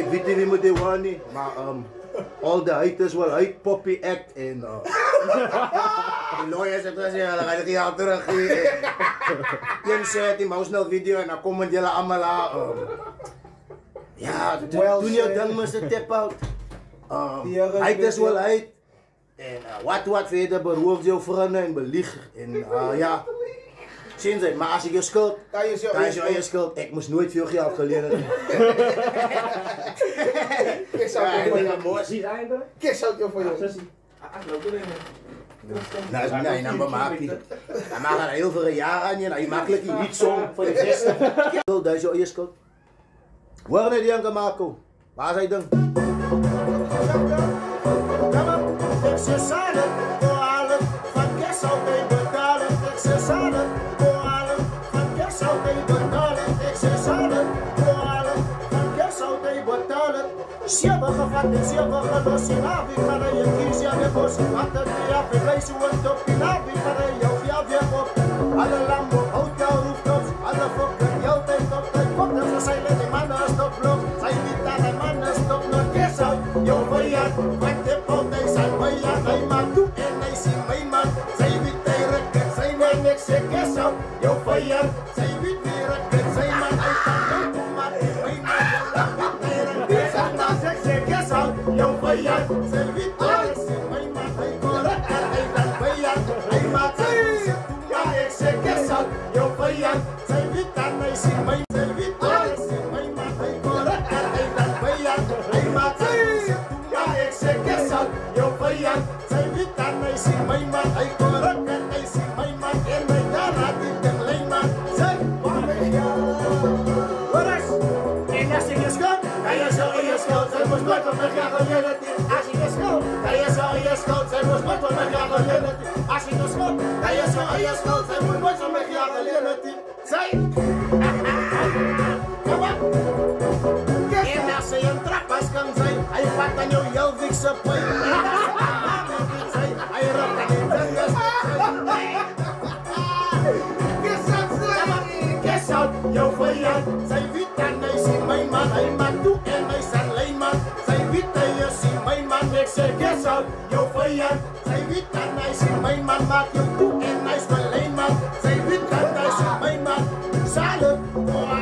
Ik weet niet wie moet die wani, maar all the haters will hate Poppy Act en die lawyers het gezegd, dan ga ik jou terug. Een zet die mouse video en dan komen jullie allemaal aan. Ja, toen je dan moest het tap out. Haters will hate. En wat verder berooft jouw vrienden en beliegt. En ja. Zien ze, maar als ik je schuld, dan is je schuld. Ik moest nooit veel geld geleden hebben. Ik zou het voor jou. Ik zou het voor jou. Nee, nou bemaakt hij. Hij maakt er heel veel jaren aan je. Nou, je makkelijk je niet zo voor de zesde. Dat is je schuld. Waar is die aan Marco? Waar is hij dan? Ik zeg samen, voor allen, van kerst zou ik betalen. Ik zeg samen, voor allen, van kerst zou ik betalen. Ik zeg samen, voor allen, van kerst zou ik betalen. Siapa gevat en siapa gelos in Abi, ga je kies, ja, de bos, wat het weer af, ik lees hoe het op in Abi, ga je ja, weer op. Alle lambo, hout jou rooftops, alle fokken, jou tijd op, tijd op, dat ze zijn met die mannen stop blok, zijn niet aan de mannen stop, nog kerst uit, jou vijand, wat de pot, hij zijn vijand, hij maakt toe en hij ziet mijn man, zij weet hij rekken, zij man, ik zeg kerst uit, jou vijand, zij weet hij rekken, zij man, hij kan niet doen, maar die mijn man, jouw vijand, zijn wit alles in mijn man, hij correct en hij dan vijand, hij maakt zijn moeite toe, ja ik zeg kerst uit, jouw vijand, zijn wit en hij ziet mijn, zijn wit alles in mijn man, hij correct en hij dan vijand, hij maakt zijn moeite toe, ja ik zeg kerst uit, jouw vijand, zijn wit en hij ziet mijn man, hij correct en hij ziet mijn man, en mijn daar had ik een lijnman, zijn waar ik ga. Wat is? En als ik je schuld, ga je zo in je schuld, zij moest nooit op me gaan geleden. Als je schuld, ga je zo in je schuld, zij moest nooit op me gaan geleden. Als je schuld, ga je zo in je schuld, zij moest nooit op me gaan geleden. Zij. Kom op. En als je een trappas kan zijn, hij vat aan jou jouw fikse pijn. Hij raakt aan je vingers. Kiss out, jouw vijand, zij wiet en hij ziet mijn man, hij maakt toe en hij zijn lijnman. Zij wiet en je ziet mijn man, ik zeg kiss out, jouw vijand, zij wiet en hij ziet mijn man, maakt je toe